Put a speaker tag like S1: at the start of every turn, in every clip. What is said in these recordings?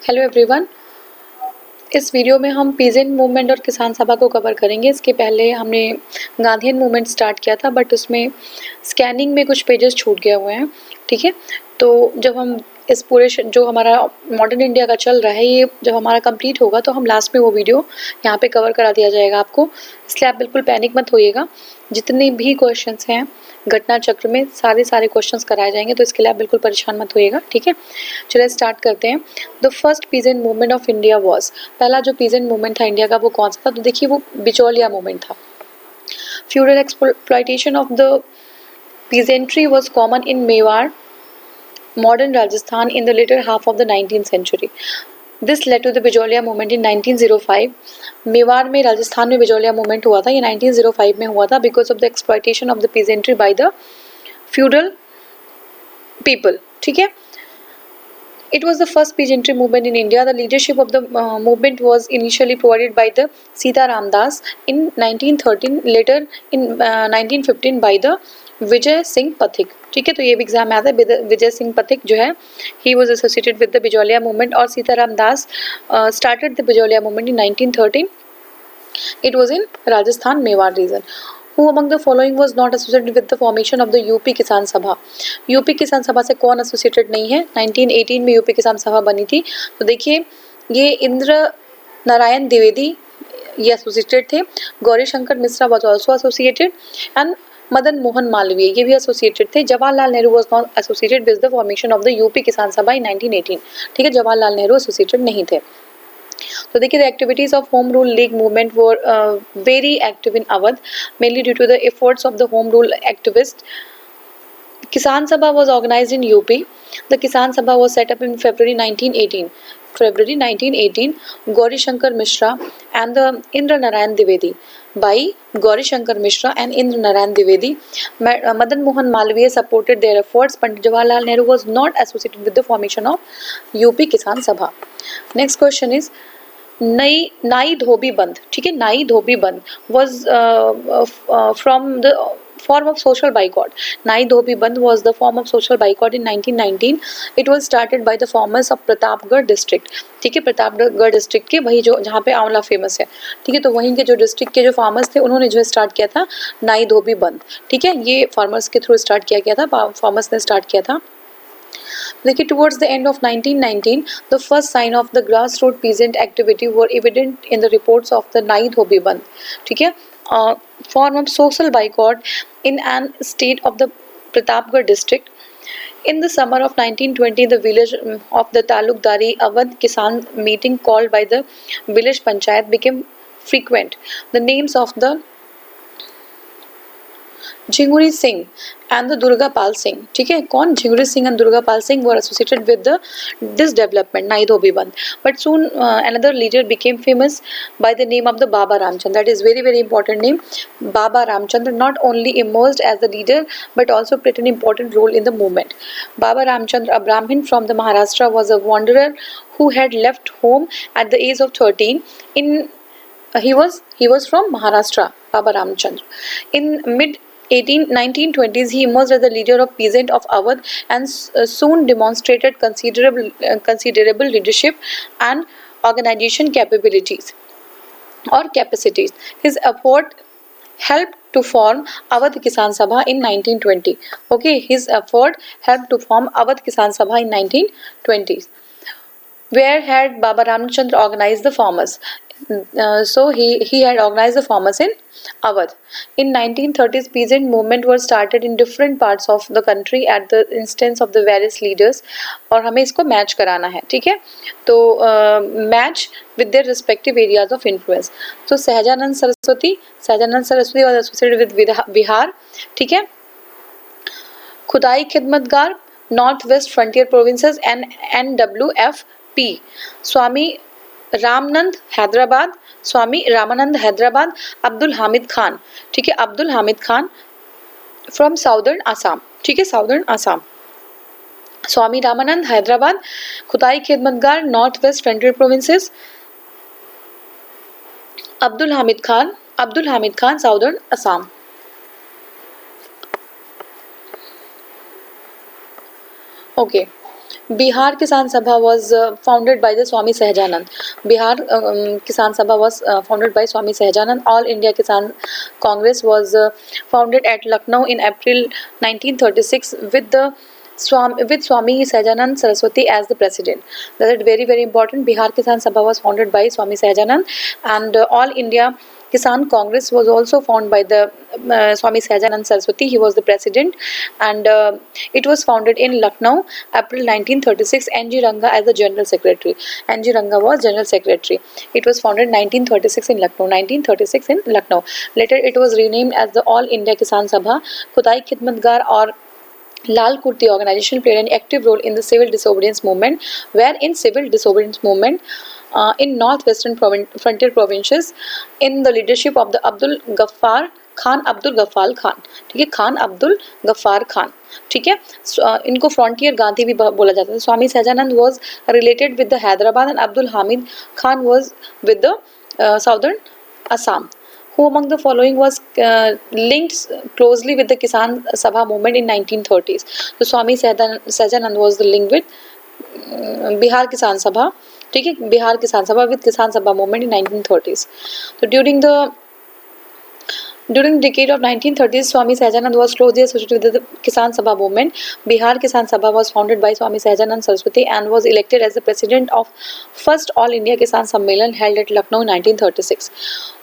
S1: Hello everyone, इस video में हम पीजेंट मूवमेंट और किसान सभा को कवर करेंगे। इसके पहले हमने गांधीयन मूवमेंट स्टार्ट किया था, बट उसमें स्कैनिंग में कुछ पेजेस छूट गए हुए हैं। ठीक है, तो जब हम इस पूरे जो हमारा मॉडर्न इंडिया का चल रहा है, ये जब हमारा कंप्लीट होगा तो हम लास्ट में वो वीडियो यहाँ पे कवर करा दिया जाएगा आपको, इसलिए आप बिल्कुल पैनिक मत होइएगा। जितने भी क्वेश्चंस हैं घटना चक्र में सारे क्वेश्चंस कराए जाएंगे, तो इसके लिए आप बिल्कुल परेशान मत होइएगा। ठीक है, चलिए स्टार्ट करते हैं। The first peasant movement of India was, पहला जो पीजेंट मूवमेंट था इंडिया का वो कौन सा था? तो देखिए वो बिचौलिया मूवमेंट था। Feudal exploitation of the peasantry was common in Mewar, modern Rajasthan, in the later half of the 19th century. This led to the Bijolia movement in 1905. Mewar में, राजस्थान में बिजौलिया मूवमेंट हुआ था, ये 1905 में हुआ था, because of the exploitation of the peasantry by the feudal people. ठीक है, it was the first peasantry movement in India. The leadership of the movement was initially provided by the Sita Ram Das in 1913, later in 1915 by the Vijay Singh Pathik. ठीक है, तो ये भी exam में आता है। विजय सिंह पथिक जो है, he was associated with the Bijolia movement, और Sitaram Das started the Bijolia movement in 1913. It was in Rajasthan, Mewar region. Who among the following was not associated with the formation of the UP किसान सभा? यूपी किसान सभा से कौन एसोसिएटेड नहीं है? 1918 में यूपी किसान सभा बनी थी। तो देखिए ये इंद्र नारायण द्विवेदी ये एसोसिएटेड थे, Gauri Shankar Mishra was also associated, and Madan Mohan Malviya ये भी एसोसिएटेड थे। Jawaharlal Nehru was not associated with the formation of the UP किसान सभा इन 1918। ठीक है, जवाहरलाल नेहरू एसोसिएटेड नहीं थे। तो देखिए, the activities of home rule league movement were very active in Awadh, mainly due to the efforts of the home rule activist. Kisan Sabha was organized in UP. The Kisan Sabha was set up in February 1918. February 1918, Gauri Shankar Mishra and the Indra Narayan Dwivedi. By Gauri Shankar Mishra and Indra Narayan Dwivedi. Madan Mohan Malviya supported their efforts, but Jawaharlal Nehru was not associated with the formation of UP Kisan Sabha. Next question is नाई धोबी बंद। ठीक है, नाई धोबी बंद was from the form of social boycott. नाई धोबी बंद was the form of social boycott in 1919. It was started by the farmers of Pratapgarh district. ठीक है, प्रतापगढ़ डिस्ट्रिक्ट के वही जो जहाँ पे आंवला फेमस है। ठीक है, तो वहीं के जो डिस्ट्रिक्ट के जो फार्मर्स थे उन्होंने जो स्टार्ट किया था नाई धोबी बंद। ठीक है, ये फार्मर्स के थ्रू स्टार्ट किया गया था, फार्मर्स ने स्टार्ट किया था। देखिए, towards the end of 1919, the first sign of the grassroots peasant activity were evident in the reports of the Nai Dhobi Bandh. ठीक है, form of social boycott in an state of the Pratapgarh district. In the summer of 1920, the village of the Talukdari Awadh Kisan meeting called by the village panchayat became frequent. The names of the Jhinguri Singh and the Durga Pal Singh. ठीक है, कौन? Jhinguri Singh and Durga Pal Singh were associated with the this development नाई धोबी बंद, but soon another leader became famous by the name of the Baba Ramchandra. That is very important name. Baba Ramchandra not only emerged as the leader but also played an important role in the movement. Baba Ramchandra, a Brahmin from the Maharashtra, was a wanderer who had left home at the age of 13. He was from Maharashtra, Baba Ramchandra. In mid 1920s, he emerged as the leader of peasant of Awadh and soon demonstrated considerable leadership and organization capabilities or capacities. His effort helped to form Awadh Kisan Sabha in 1920. Okay, his effort helped to form Awadh Kisan Sabha in 1920s. Where had Baba Ramchandra organized the farmers? So he had organized the farmers in Awadh. In 1930s, peasant movement was started in different parts of the country at the instance of the various leaders. और हमें इसको match कराना है। ठीक है, तो match with their respective areas of influence. तो Sahajanand Saraswati was associated with Bihar. ठीक है, खुदाई खिदमतगार north west frontier provinces and NWFP. Swami Ramanand Hyderabad, Abdul Hamid Khan. ठीक है, अब्दुल हामिद खान फ्रॉम साउदर्न आसाम। ठीक है, साउदर्न आसाम। स्वामी रामानंद हैदराबाद, खुदाई खिदमतगार north west frontier provinces, Abdul Hamid Khan southern Assam. Okay, Bihar Kisan Sabha was founded by the Swami Sahajanand. Bihar Kisan Sabha was founded by Swami Sahajanand. All India Kisan Congress was founded at Lucknow in April 1936 with Swami Sahajanand Saraswati as the president. That is very very important. Bihar Kisan Sabha was founded by Swami Sahajanand, and All India Kisan Congress was also founded by the Swami Sahajanand Saraswati. He was the president, and it was founded in Lucknow, April 1936. N.G. Ranga as the general secretary. N.G. Ranga was general secretary. It was founded 1936 in Lucknow. 1936 in Lucknow. Later, it was renamed as the All India Kisan Sabha. Khudai Khidmatgar or Lal Kurti organization played an active role in the civil disobedience movement, where in civil disobedience movement in northwestern frontier provinces in the leadership of the Abdul Ghaffar Khan, ठीक है, खान अब्दुल गफ्फार खान, ठीक है. इनको frontier Gandhi भी बोला जाता है. Swami Sahajanand was related with the Hyderabad and Abdul Hamid Khan was with the southern Assam. Who among the following was linked closely with the Kisan Sabha movement in 1930s? So Swami Sahajanand was the link with Bihar Kisan Sabha. ठीक है, बिहार किसान सभा with Kisan Sabha movement in 1930s. So during the decade of 1930s, Swami Sahajanand was closely associated with the Kisan Sabha movement. Bihar Kisan Sabha was founded by Swami Sahajanand Saraswati and was elected as the president of first All India Kisan Sammelan held at Lucknow in 1936.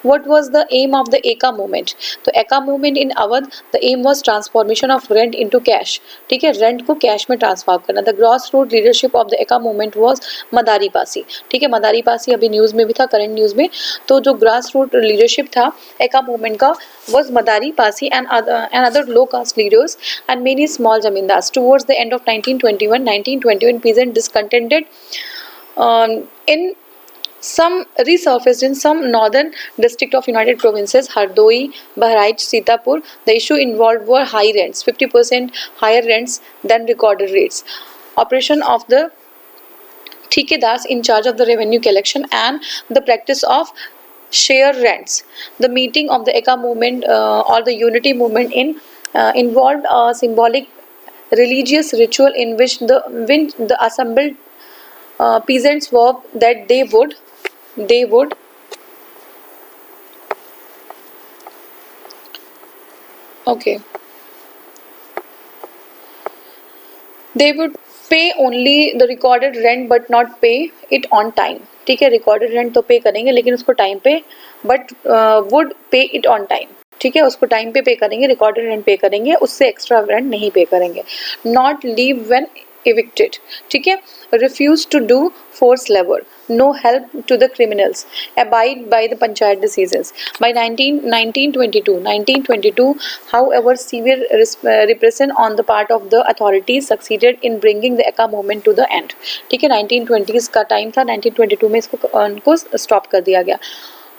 S1: What was the aim of the Eka movement? तो Eka movement in Awadh, the aim was transformation of rent into cash. ठीक है, rent को cash में transform करना. The grassroots leadership of the Eka movement was Madari Pasi. ठीक है, मदारी पासी अभी news में भी था, करंट न्यूज़ में. तो जो grassroots leadership था Eka movement का was Madari Pasi and other low caste leaders and many small zamindars. Towards the end of 1921, peasants discontented in some resurfaced in some northern district of United Provinces, Hardoi, Bahraich, Sitapur. The issue involved were high rents, 50% higher rents than recorded rates. Operation of the ठेकेदार्स in charge of the revenue collection and the practice of share rents. The meeting of the Eka movement or the unity movement involved a symbolic religious ritual in which the assembled peasants vowed that they would pay only the recorded rent but not pay it on time. ठीक है, recorded rent तो पे करेंगे लेकिन उसको time पे, but would पे it on time. ठीक है, उसको टाइम पे करेंगे, रिकॉर्डेड रेंट पे करेंगे, उससे एक्स्ट्रा रेंट नहीं पे करेंगे. Not leave when evicted. ठीक है, refuse to do forced labor, no help to the criminals, abide by the panchayat decisions. By 1922, however, severe repression on the part of the authorities succeeded in bringing the Eka movement to the end. ठीक है, 1920s का time था, 1922 में इसको stop कर दिया गया.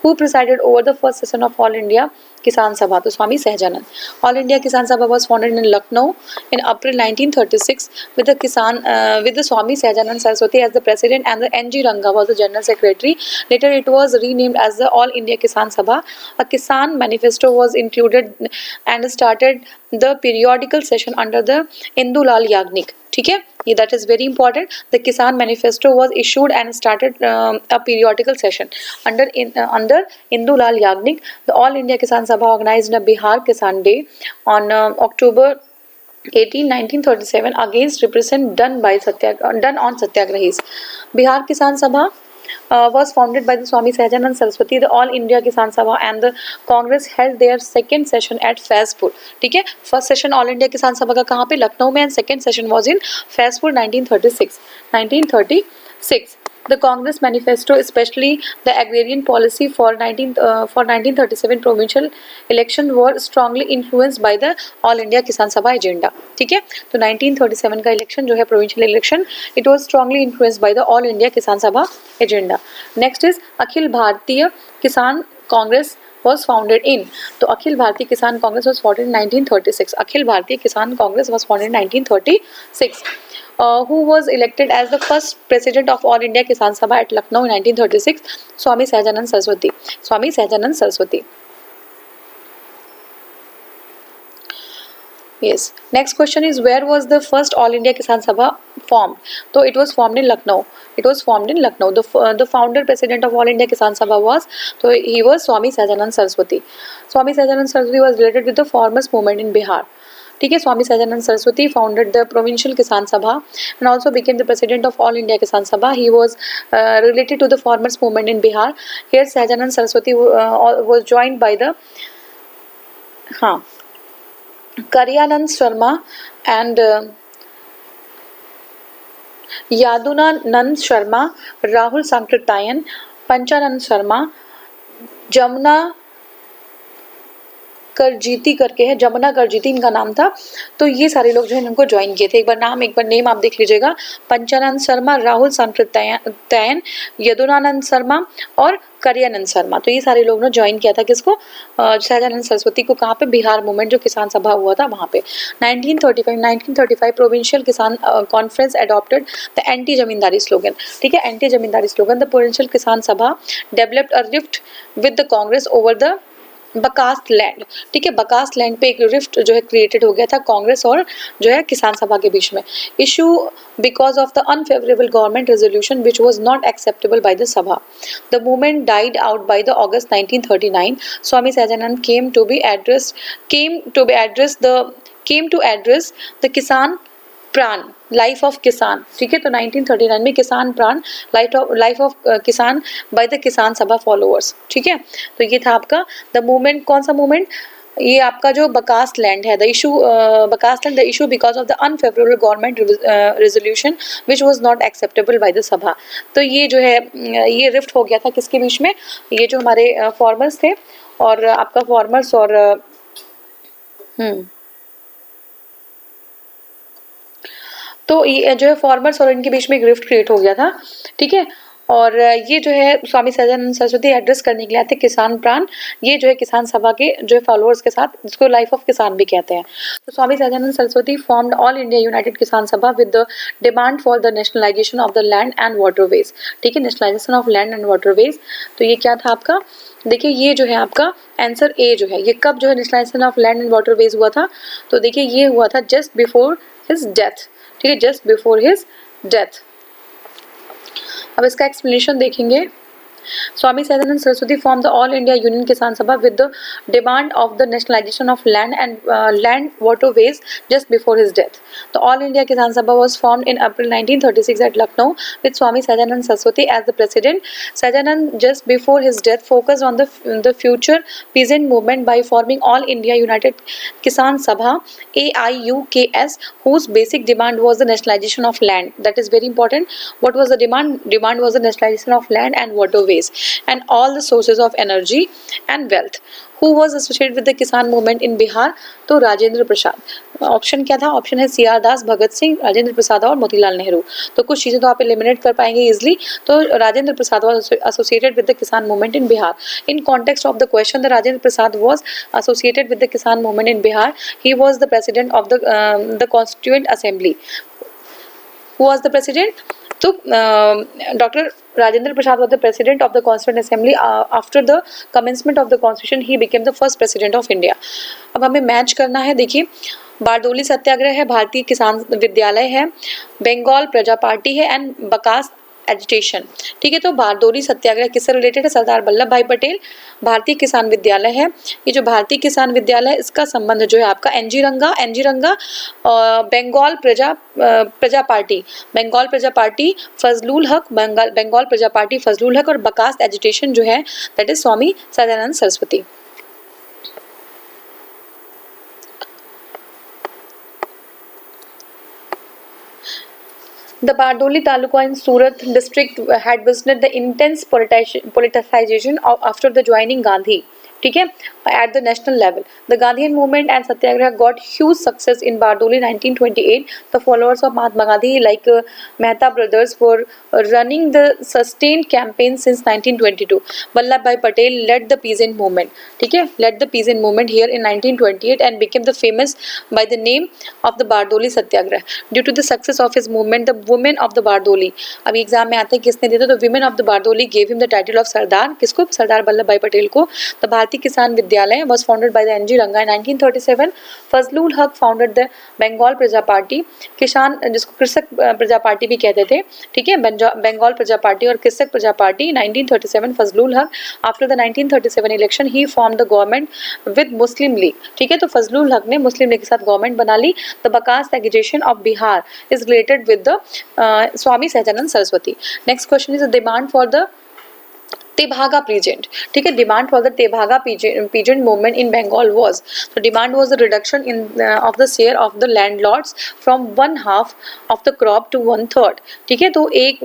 S1: Who presided over the first session of All India Kisan Sabha? तो Swami Sahajanand. All India Kisan Sabha was founded in Lucknow in April 1936 with the Swami Sahajanand Saraswati as the president and the N.G. Ranga was the general secretary. Later it was renamed as the All India Kisan Sabha. A Kisan manifesto was included and started the periodical session under the Indulal Yagnik. ठीक है, ये that is very important. The Kisan manifesto was issued and started a periodical session under Indulal Yagnik. The All India Kisan Sabha organized a Bihar Kisan Day on October 18, 1937 against repression done on satyagrahis. Bihar Kisan Sabha was founded by the Swami Sahajanand Saraswati. The All India Kisan Sabha and the Congress held their second session at Faizpur. ठीक है, first session all India Kisan सभा का कहाँ पे? लखनऊ में, and second session was in Faizpur 1936. The Congress manifesto, especially the agrarian policy for 1937 provincial election, were strongly influenced by the All India Kisan Sabha agenda. ठीक है, तो 1937 का इलेक्शन जो है provincial election, it was strongly influenced by the All India Kisan Sabha agenda. Next is Akhil Bharatiya किसान Congress was founded in. तो अखिल भारतीय किसान Congress was founded in 1936. Akhil Bharatiya किसान Congress was founded in 1936. Who was elected as the first president of All India Kisan Sabha at Lucknow in 1936? Swami Sahajanand Saraswati. Yes. Next question is where was the first All India Kisan Sabha formed? So it was formed in Lucknow. It was formed in Lucknow. The founder president of All India Kisan Sabha was, so he was Swami Sahajanand Saraswati. Swami Sahajanand Saraswati was related with the farmers movement in Bihar. ठीक है, Swami Sahajanand Saraswati founded the provincial Kisan Sabha and also became the president of all India Kisan Sabha. He was related to the farmers movement in Bihar. Here Sahajanand Saraswati was joined by the Karyanand Sharma and Yadunanand Sharma, Rahul Sankirtayan, Panchanand Sharma, Jamuna करजीती करके है, जमुना करजीती इनका नाम था. तो ये सारे लोग जो है इनको ज्वाइन किए थे. एक बार नेम आप देख लीजिएगा. पंचानंद शर्मा, राहुल सांकृत्यायन, यदुनानंद शर्मा और करयानंद शर्मा. तो ये सारे लोग ने ज्वाइन किया था किसको, सहजानंद सरस्वती को. कहाँ पे, बिहार मूवमेंट जो किसान सभा हुआ था वहाँ पे. 1935 provincial Kisan conference adopted the anti zamindari slogan. ठीक है, anti zamindari slogan. The provincial Kisan Sabha developed a rift with the Congress over the bakasht land. ठीक है, बकास्त लैंड पे एक रिफ्ट जो है क्रिएटेड हो गया था कांग्रेस और जो है किसान सभा के बीच में. Issue because of the unfavourable government resolution which was not acceptable by the Sabha. The movement died out by the August 1939. Swami Sahajanand came to address the किसान प्राण, लाइफ ऑफ किसान. ठीक है, तो 1939 में किसान प्राण, लाइफ ऑफ किसान बाय द किसान सभा फॉलोअर्स. ठीक है, तो ये था आपका द मूवमेंट. कौन सा मूवमेंट, ये आपका जो बकास्त लैंड है. The issue bakasht land, the issue because of the unfavourable government resolution which was not acceptable by the Sabha. तो ये जो है ये रिफ्ट हो गया था किसके बीच में, ये जो हमारे फॉर्मर्स थे और आपका फॉर्मर्स और तो ये जो है फॉर्मर्स और इनके बीच में एक रिफ्ट क्रिएट हो गया था. ठीक है, और ये जो है स्वामी सहजानंद सरस्वती एड्रेस करने के लिए आए थे किसान प्राण. ये जो है किसान सभा के जो है फॉलोअर्स के साथ, जिसको लाइफ ऑफ किसान भी कहते हैं. तो Swami Sahajanand Saraswati formed all India united Kisan Sabha with the demand for the nationalisation of the land and waterways. ठीक है, nationalisation of land and waterways. तो ये क्या था आपका, देखिए ये जो है आपका आंसर ए जो है, ये कब जो है nationalisation of land and waterways हुआ था. तो देखिए ये हुआ था जस्ट बिफोर हिज डेथ. ठीक है, जस्ट बिफोर हिज डेथ. अब इसका एक्सप्लेनेशन देखेंगे. Swami Sahajanand Saraswati formed the All India Union Kisan Sabha with the demand of the nationalization of land and land waterways just before his death. The All India Kisan Sabha was formed in April 1936 at Lucknow with Swami Sahajanand Saraswati as the president. Sahajanand just before his death focused on the future peasant movement by forming All India United Kisan Sabha AIUKS, whose basic demand was the nationalization of land. That is very important. What was the demand? Demand was the nationalization of land and waterways and all the sources of energy and wealth. Who was associated with the Kisan movement in Bihar? तो Rajendra Prasad. Option क्या था, option है C R दास, भगत सिंह, राजेंद्र प्रसाद और मोतीलाल नेहरू. तो कुछ चीज़ें तो आप एलिमिनेट कर पाएंगे इजिली. तो Rajendra Prasad was associated with the Kisan movement in Bihar. In context of the question, the Rajendra Prasad was associated with the Kisan movement in Bihar. He was the president of the Constituent Assembly. Who was the president? So Dr. Rajendra Prasad was the president of the Constituent Assembly. After the commencement of the Constitution, he became the first president of India. अब हमें match करना है. देखिए, बारडोली सत्याग्रह है, भारतीय किसान विद्यालय है, बंगाल प्रजा पार्टी है एंड बकास एजिटेशन. ठीक है, तो बारडोली सत्याग्रह किससे रिलेटेड है, सरदार वल्लभ भाई पटेल. भारतीय किसान विद्यालय है, ये जो भारतीय किसान विद्यालय इसका संबंध जो है आपका एनजी रंगा बंगाल प्रजा पार्टी फजलुल हक, बंगाल प्रजा पार्टी फजलुल हक और बकास एजिटेशन जो है that is Swami Sahajanand Saraswati. The Bardoli Taluka in Surat district had witnessed the intense politicization after the joining Gandhi. ठीक है, at the national level. The Gandhian movement and Satyagraha got huge success in Bardoli 1928. The followers of Mahatma Gandhi like Mehta brothers were running the sustained campaign since 1922. Vallabh Bhai Patel led the peasant movement. ठीक है, led the peasant movement here in 1928 and became the famous by the name of the Bardoli Satyagraha. Due to the success of his movement, the women of the Bardoli, अभी exam में आते हैं किसने दिया था, तो women of the Bardoli gave him the title of सरदार. किसको, सरदार वल्लभ भाई पटेल को. The भारतीय भारतीय किसान विद्यालय was founded by the NG Ranga in 1937. Fazlul हक फाउंडेड द बंगाल प्रजा पार्टी, किसान जिसको कृषक प्रजा पार्टी भी कहते थे, ठीक है, बंगाल प्रजा पार्टी और कृषक प्रजा पार्टी 1937. फजलुल हक after the 1937 election he form the government with Muslim league, ठीक है, तो फजलुल हक ने मुस्लिम लीग के साथ गवर्नमेंट बना ली. The bakasht aggregation of Bihar is related with the Swami Sahajanand Saraswati. Next question is demand for the Tebhaga peasant, ठीक है, demand for the Tebhaga peasant movement in Bengal was, तो demand was the reduction in of the share of the landlords from 1/2 of the crop to 1/3, ठीक है, तो एक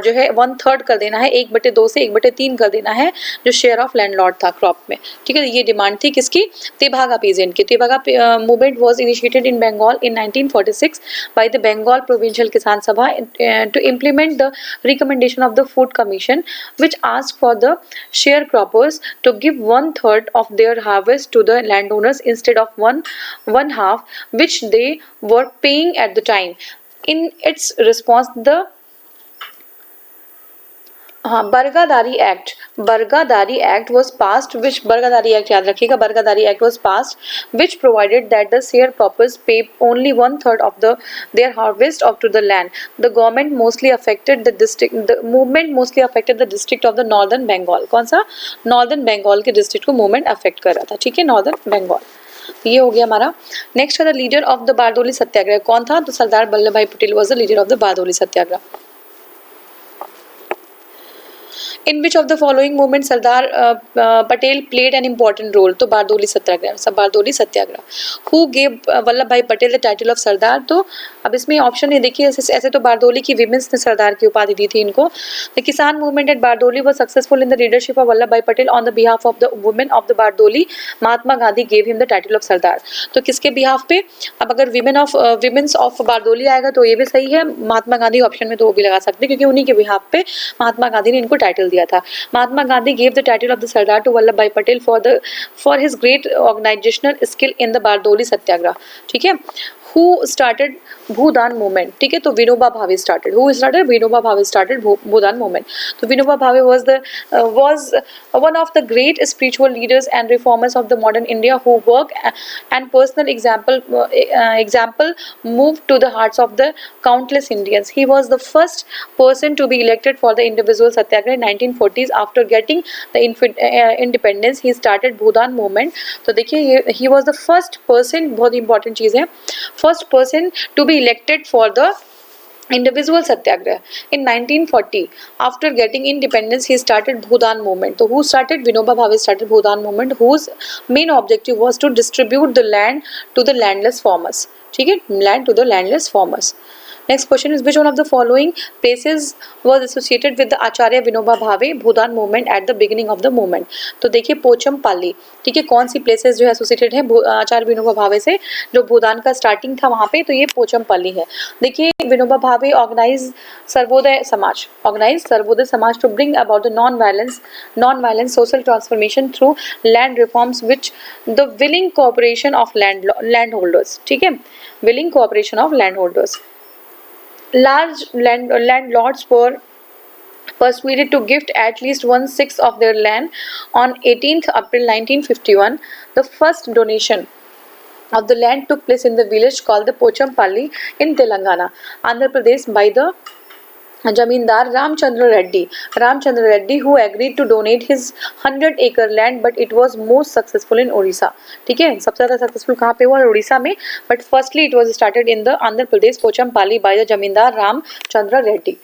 S1: जो है 1/3 कर देना है, 1/2 से 1/3 कर देना है जो शेयर ऑफ लैंडलॉर्ड था क्रॉप में, ठीक है, ये डिमांड थी किसकी, तेभागा पीजेंट की. Tebhaga movement was initiated in Bengal in 1946 by the Bengal provincial Kisan Sabha to implement the recommendation of the food commission which asked for the sharecroppers to give 1/3 of their harvest to the landowners instead of one half which they were paying at the time. In its response, the Bargadari act was passed, which Bargadari act याद रखिएगा, Bargadari act was passed which provided that the share croppers pay only 1/3 of their harvest of to the land. The government mostly affected the district, the movement mostly affected the district of the northern Bengal. कौन सा, northern Bengal के district को movement affect कर रहा था, ठीक है, northern Bengal. ये हो गया हमारा. नेक्स्ट है the leader of the Bardoli Satyagraha. कौन था, तो Sardar Vallabh Bhai Patel was the leader of the Bardoli Satyagraha. In which of the following movement Sardar Patel played an important role, तो बारदोली सत्याग्रह, सब Bardoli Satyagraha. Who gave Vallabh Bhai Patel the title of सरदार, तो अब इसमें ऑप्शन है, देखिए ऐसे तो बारदोली की विमेंस ने सरदार की उपाधि दी थी इनको. द किसान movement at Bardoli was successful in the leadership of Vallabh Bhai Patel on the behalf of the women of the Bardoli. Mahatma Gandhi gave him the title of सरदार. तो किसके बिहाफ पे, अब अगर विमेंस ऑफ बारदोली आएगा तो ये भी सही है, महात्मा गांधी ऑप्शन में तो वो भी लगा सकते हैं क्योंकि उन्हीं के बिहाफ पे महात्मा गांधी ने इनको टाइटल दिया था. Mahatma Gandhi gave the title of the Sardar to Vallabh Bhai Patel for his great organizational skill in the Bardoli Satyagraha, ठीक है. Who started भूदान मूवमेंट, ठीक है, तो Vinoba Bhave started. Who started? Vinoba Bhave started Bhoodan movement. तो Vinoba Bhave was one of the great spiritual leaders and reformers of the modern India who work and personal example moved to the hearts of the countless Indians. He was the first person to be elected for the individual satyagrah in 1940s. After getting the independence, he started Bhoodan movement. तो देखिए he was the first person, बहुत important चीज़ है, first person to be elected for the individual satyagrah in 1940. After getting independence, he started Bhudan movement. So who started? Vinoba Bhave started Bhudan movement, whose main objective was to distribute the land to the landless farmers. ठीक है, land to the landless farmers. Next question is which one of the following places was associated with the Acharya Vinoba Bhave Bhudan movement at the beginning of the movement. तो देखिए पोचमपल्ली, ठीक है, कौन सी places जो है associated है आचार्य विनोबा भावे से, जो भूदान का स्टार्टिंग था वहाँ पे, तो ये पोचमपल्ली है. देखिए Vinoba Bhave organize Sarvodaya Samaj to bring about the non violence social transformation through land reforms which the willing cooperation of land holders, ठीक है, willing cooperation of land holders. Large landlords were persuaded to gift at least 1/6 of their land. On 18th April 1951, the first donation of the land took place in the village called the Pochampalli in Telangana, Andhra Pradesh, by the zamindar Ramchandra Reddy who agreed to donate his 100-acre land, but it was most successful in Odisha. ठीक है, सबसे ज़्यादा successful कहाँ पे हुआ, उड़ीसा में, but firstly it was started in the Andhra Pradesh Pochampalli by the zamindar Ramchandra Reddy.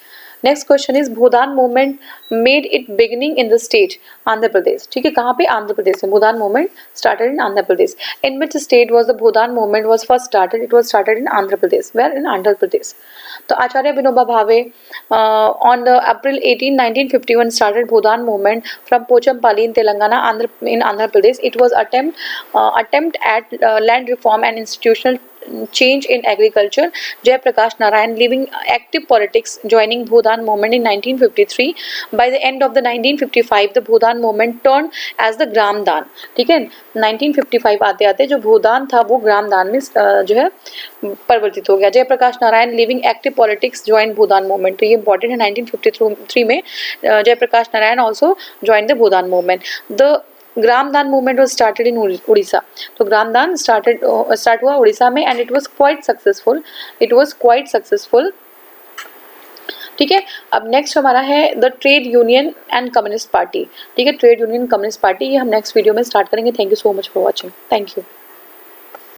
S1: Next question is Bhoodan movement made it beginning in the state Andhra Pradesh, ठीक है, कहाँ पे, आंध्र प्रदेश में Bhoodan movement started in Andhra Pradesh. In which state was the Bhoodan movement was first started, it was started in Andhra Pradesh, where in Andhra Pradesh. तो Acharya Vinoba Bhave on the April 18, 1951 started Bhudan movement from Pochampalli in Telangana, Andhra Pradesh. It was attempt at land reform and institutional change in agriculture. Jai Prakash Narayan leaving active politics, joining Bhudan movement in 1953. By the end of the 1955, the Bhudan movement turned as the Gram Daan. ठीक है, 1955 आते आते जो भूदान था वो ग्राम दान में जो है परिवर्तित हो गया. Jayaprakash Narayan living active politics join Bhoodan movement, तो ये इंपॉर्टेंट है. 1953 में Jayaprakash Narayan also join the Bhoodan movement. The Gramdan movement was started in Orissa. तो ग्राम दान स्टार्ट हुआ उड़ीसा में and it was quite successful. ठीक है, अब नेक्स्ट हमारा है the trade union and communist party. ठीक है, ट्रेड यूनियन कम्युनिस्ट पार्टी, ये हम नेक्स्ट वीडियो में स्टार्ट करेंगे। Thank you so much for watching. Thank you.